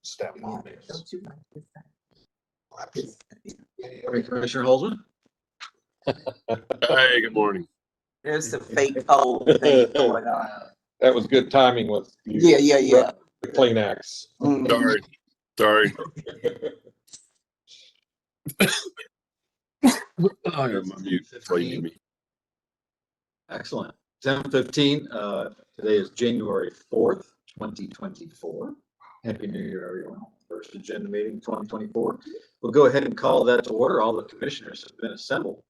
Step on it. Don't you like this? Commissioner Holzman? Hey, good morning. There's a fake cold thing going on. That was good timing with you. Yeah. The Kleenex. Mhm. Sorry. I have my mute. That's why you need me. Excellent. 10:15. Today is January 4th, 2024. Happy New Year, everyone. First agenda meeting 2024. We'll go ahead and call that to order. All the commissioners have been assembled.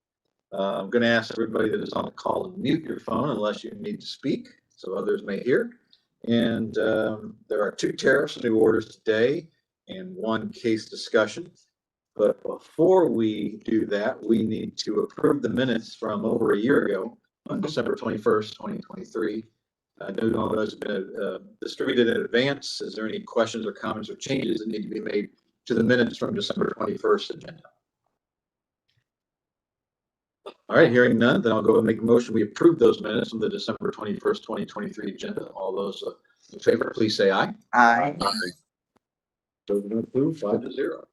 I'm going to ask everybody that is on the call to mute your phone unless you need to speak so others may hear. And there are 2 tariffs and new orders today and 1 case discussion. But before we do that, we need to approve the minutes from over a year ago on December 21st, 2023. I know all those have been distributed in advance. Is there any questions or comments or changes that need to be made to the minutes from December 21st agenda? All right, hearing none, then I'll go and make a motion. We approve those minutes from the December 21st, 2023 agenda. All those in favor, please say aye. Aye. Those approved, 5-0.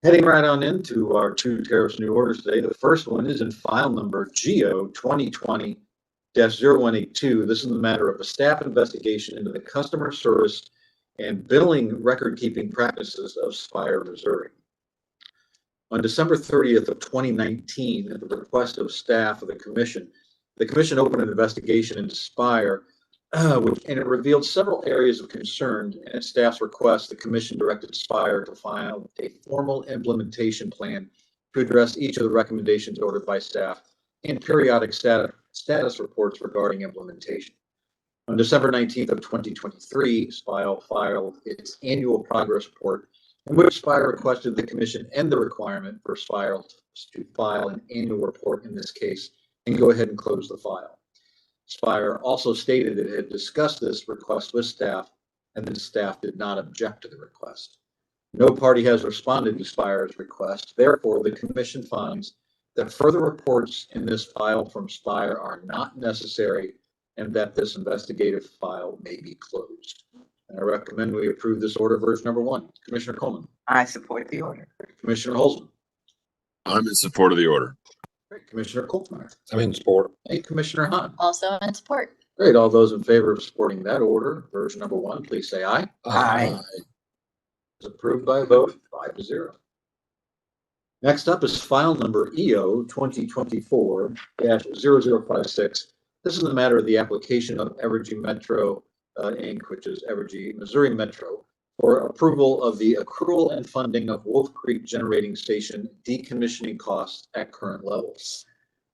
Heading right on into our 2 tariffs new orders today. The first one is in file number GO 2020-0182. This is the matter of a staff investigation into the customer service and billing record-keeping practices of Spire, Missouri. On December 30th of 2019, at the request of staff of the commission opened an investigation into Spire, and it revealed several areas of concern. And at staff's request, the commission directed Spire to file a formal implementation plan to address each of the recommendations ordered by staff and periodic status reports regarding implementation. On December 19th of 2023, Spire filed its annual progress report, in which Spire requested the commission end the requirement for Spire to file an annual report in this case and go ahead and close the file. Spire also stated it had discussed this request with staff and that staff did not object to the request. No party has responded to Spire's request. Therefore, the commission finds that further reports in this file from Spire are not necessary and that this investigative file may be closed. And I recommend we approve this order version number 1. Commissioner Coleman. I support the order. Commissioner Holzman. I'm in support of the order. Great. Commissioner Kolkmeyer. I'm in support. Hey, Commissioner Hahn. Also in support. Great. All those in favor of supporting that order, version number 1, please say aye. Aye. Is approved by a vote 5-0. Next up is file number EO 2024-0056. This is the matter of the application of Evergy Metro Inc., which is Evergy Missouri Metro, for approval of the accrual and funding of Wolf Creek Generating Station decommissioning costs at current levels.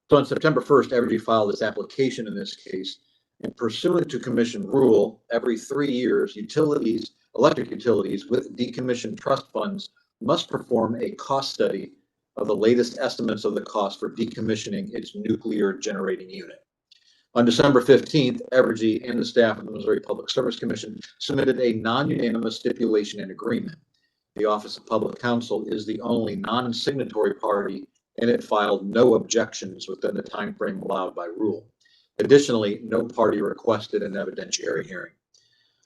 So on September 1st, Evergy filed its application in this case, and pursuant to commission rule, every 3 years, electric utilities with decommissioned trust funds must perform a cost study of the latest estimates of the cost for decommissioning its nuclear generating unit. On December 15th, Evergy and the staff of the Missouri Public Service Commission submitted a non-unanimous stipulation and agreement. The Office of Public Counsel is the only non-signatory party, and it filed no objections within the timeframe allowed by rule. Additionally, no party requested an evidentiary hearing.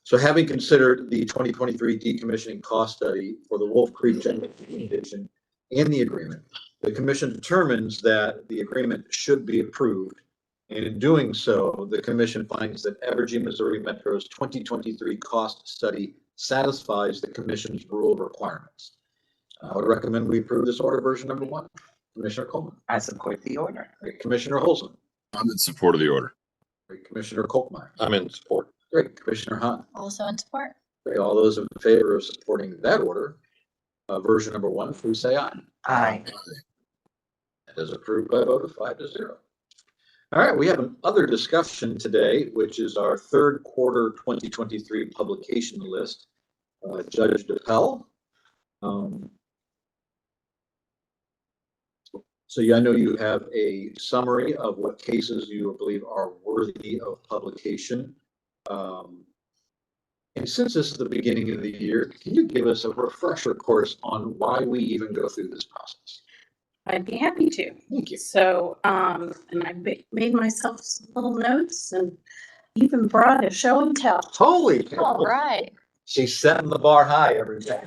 So having considered the 2023 decommissioning cost study for the Wolf Creek Generating Station and the agreement, the commission determines that the agreement should be approved. And in doing so, the commission finds that Evergy Missouri Metro's 2023 cost study satisfies the commission's rule requirements. I would recommend we approve this order version number 1. Commissioner Coleman. I support the order. Great. Commissioner Holzman. I'm in support of the order. Great. Commissioner Kolkmeyer. I'm in support. Great. Commissioner Hahn. Also in support. Great. All those in favor of supporting that order, version number 1, please say aye. Aye. That is approved by a vote of 5-0. All right, we have another discussion today, which is our third quarter 2023 publication list. Judge DePel. So I know you have a summary of what cases you believe are worthy of publication. And since this is the beginning of the year, can you give us a refresher course on why we even go through this process? I'd be happy to. Thank you. So, and I made myself some little notes and even brought a show and tell. Holy All cow. right. She's setting the bar high every day.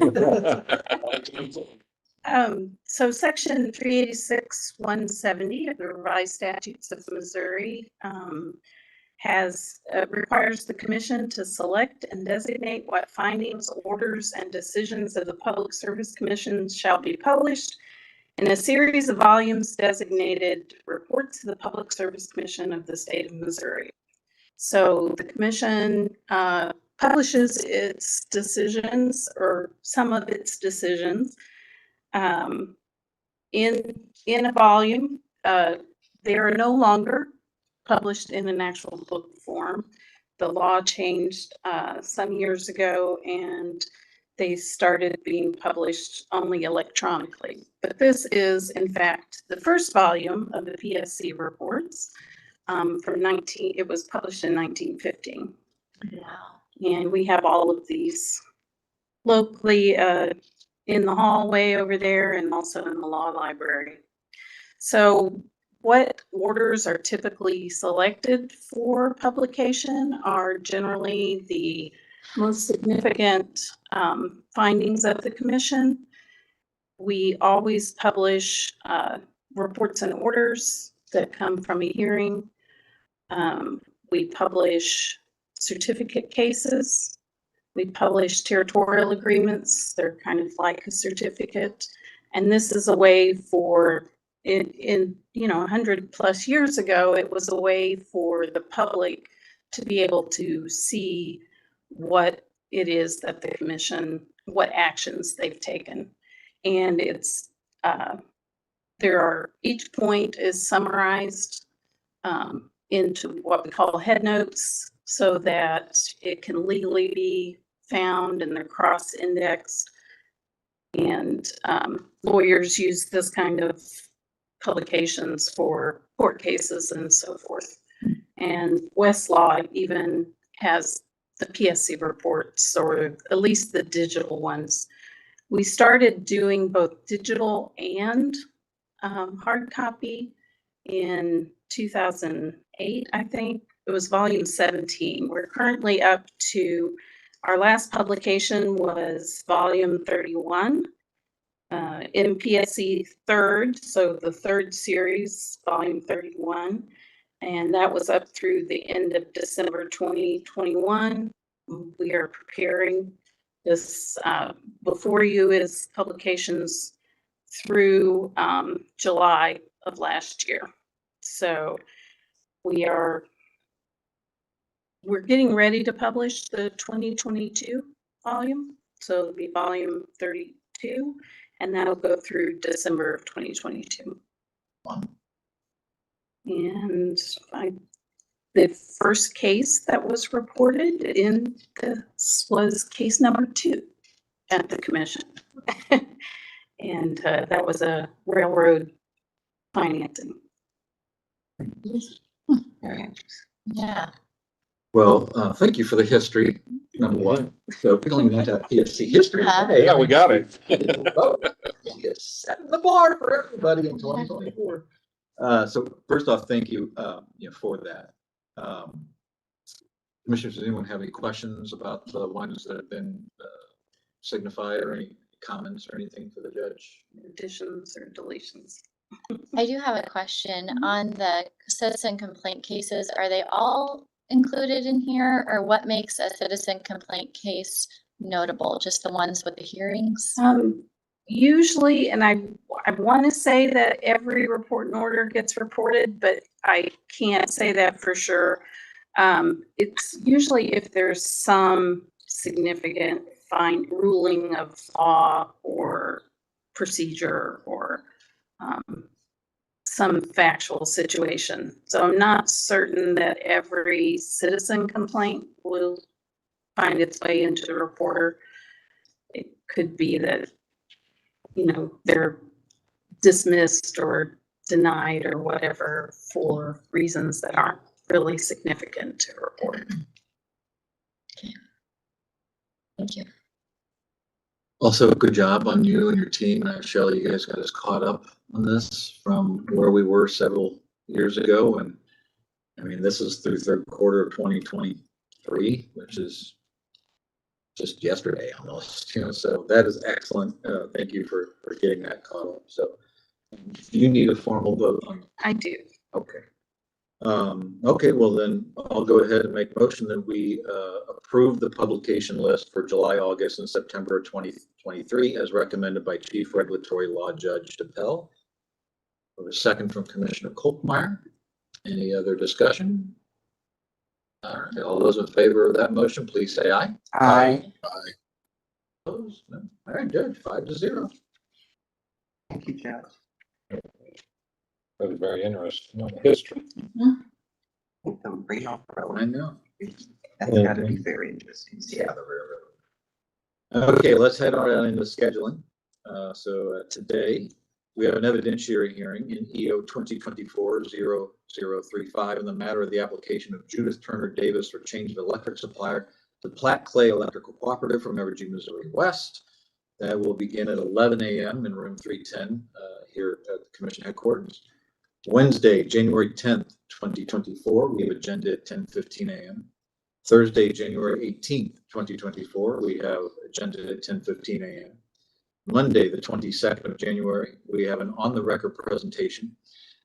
So section 386-170 of the revised statutes of Missouri requires the commission to select and designate what findings, orders, and decisions of the Public Service Commission shall be published in a series of volumes designated Reports to the Public Service Commission of the State of Missouri. So the commission publishes its decisions, or some of its decisions, in a volume. They are no longer published in an actual book form. The law changed some years ago, and they started being published only electronically. But this is, in fact, the first volume of the PSC reports it was published in 1915. Wow. And we have all of these locally in the hallway over there and also in the law library. So what orders are typically selected for publication are generally the most significant findings of the commission. We always publish reports and orders that come from a hearing. We publish certificate cases. We publish territorial agreements. They're kind of like a certificate. And this is a way for, in 100+ years ago, it was a way for the public to be able to see what it is that the commission, what actions they've taken. And each point is summarized into what we call head notes, so that it can legally be found and they're cross-indexed. And lawyers use this kind of publications for court cases and so forth. And Westlaw even has the PSC reports, or at least the digital ones. We started doing both digital and hard copy in 2008, I think. It was volume 17. We're currently up to, our last publication was volume 31 in PSC third, so the third series, volume 31. And that was up through the end of December 2021. We are preparing this before you is publications through July of last year. So we're getting ready to publish the 2022 volume. So it'll be volume 32, and that'll go through December of 2022. And the first case that was reported in this was case number 2 at the commission. And that was a railroad financing. Very interesting. Yeah. Well, thank you for the history, number one. So feeling that PSC history. Hey, Yeah, we got it. Yes, setting the bar for everybody in 2024. So first off, thank you, for that. Commissioners, does anyone have any questions about the ones that have been signified, or any comments or anything for the judge? Additions or deletions? I do have a question on the citizen complaint cases. Are they all included in here, or what makes a citizen complaint case notable? Just the ones with the hearings? Usually, and I want to say that every report and order gets reported, but I can't say that for sure. It's usually if there's some significant ruling of law or procedure, or some factual situation. So I'm not certain that every citizen complaint will find its way into the reporter. It could be that, they're dismissed or denied or whatever for reasons that aren't really significant to report. Okay. Thank you. Also, good job on you and your team. Shelley, you guys got us caught up on this from where we were several years ago. And I mean, this is through third quarter of 2023, which is just yesterday almost, so that is excellent. Thank you for getting that caught up. So you need a formal vote on, I do. okay. Okay, well then I'll go ahead and make a motion that we, approve the publication list for July, August, and September 2023 as recommended by Chief Regulatory Law Judge DePel. A second from Commissioner Kolkmeyer. Any other discussion? All right, all those in favor of that motion, please say aye. Aye. Opposed? No? All right, good, 5-0. Thank you, Judge. That was very interesting. History. With the rail I road, know. that's gotta be very interesting. Yeah, the railroad. Okay, let's head on into scheduling. So today, we have an evidentiary hearing in EO 2024-0035 in the matter of the application of Judith Turner Davis for change of electric supplier to Platte Clay Electrical Cooperative from Evergy, Missouri West. That will begin at 11 a.m. in room 310 here at the Commission headquarters. Wednesday, January 10th, 2024, we have agenda at 10:15 a.m. Thursday, January 18th, 2024, we have agenda at 10:15 a.m. Monday, the 22nd of January, we have an on-the-record presentation.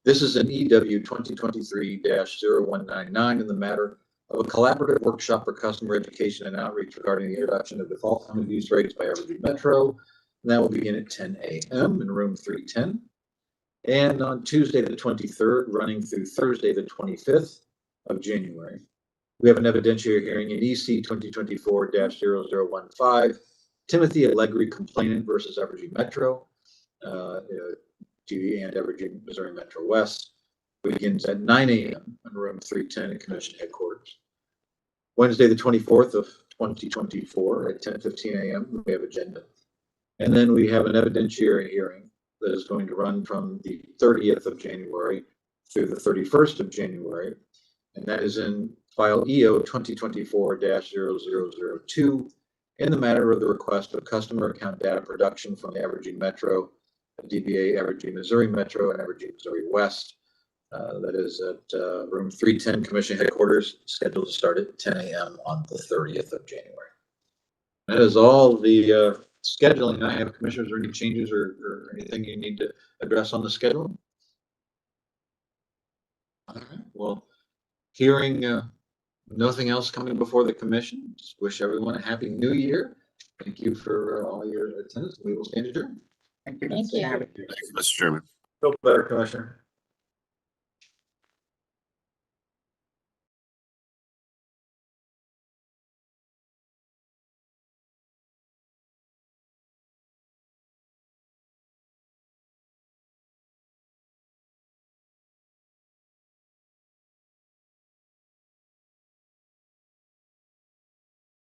This is an EW 2023-0199 in the matter of a collaborative workshop for customer education and outreach regarding the introduction of default time of use rates by Evergy Metro. And that will begin at 10 a.m. in room 310. And on Tuesday, the 23rd, running through Thursday, the 25th of January, we have an evidentiary hearing in EC 2024-0015, Timothy Allegri complainant versus Evergy Metro, GE and Evergy Missouri Metro West, begins at 9 a.m. in room 310 at Commission headquarters. Wednesday, the 24th of 2024 at 10:15 a.m. we have agenda. And then we have an evidentiary hearing that is going to run from the 30th of January through the 31st of January. And that is in file EO 2024-0002 in the matter of the request of customer account data production from the Evergy Metro, DBA Evergy Missouri Metro, and Evergy Missouri West. That is at room 310 Commission headquarters, scheduled to start at 10 a.m. on the 30th of January. That is all the scheduling I have. Commissioners, are any changes or anything you need to address on the schedule? All right, well, hearing nothing else coming before the commission, just wish everyone a happy new year. Thank you for all your attendance. We will stand adjourned. Thank you. Thank Mr. you. Chairman. Thank you, Mr. Chairman. Feel better, Commissioner.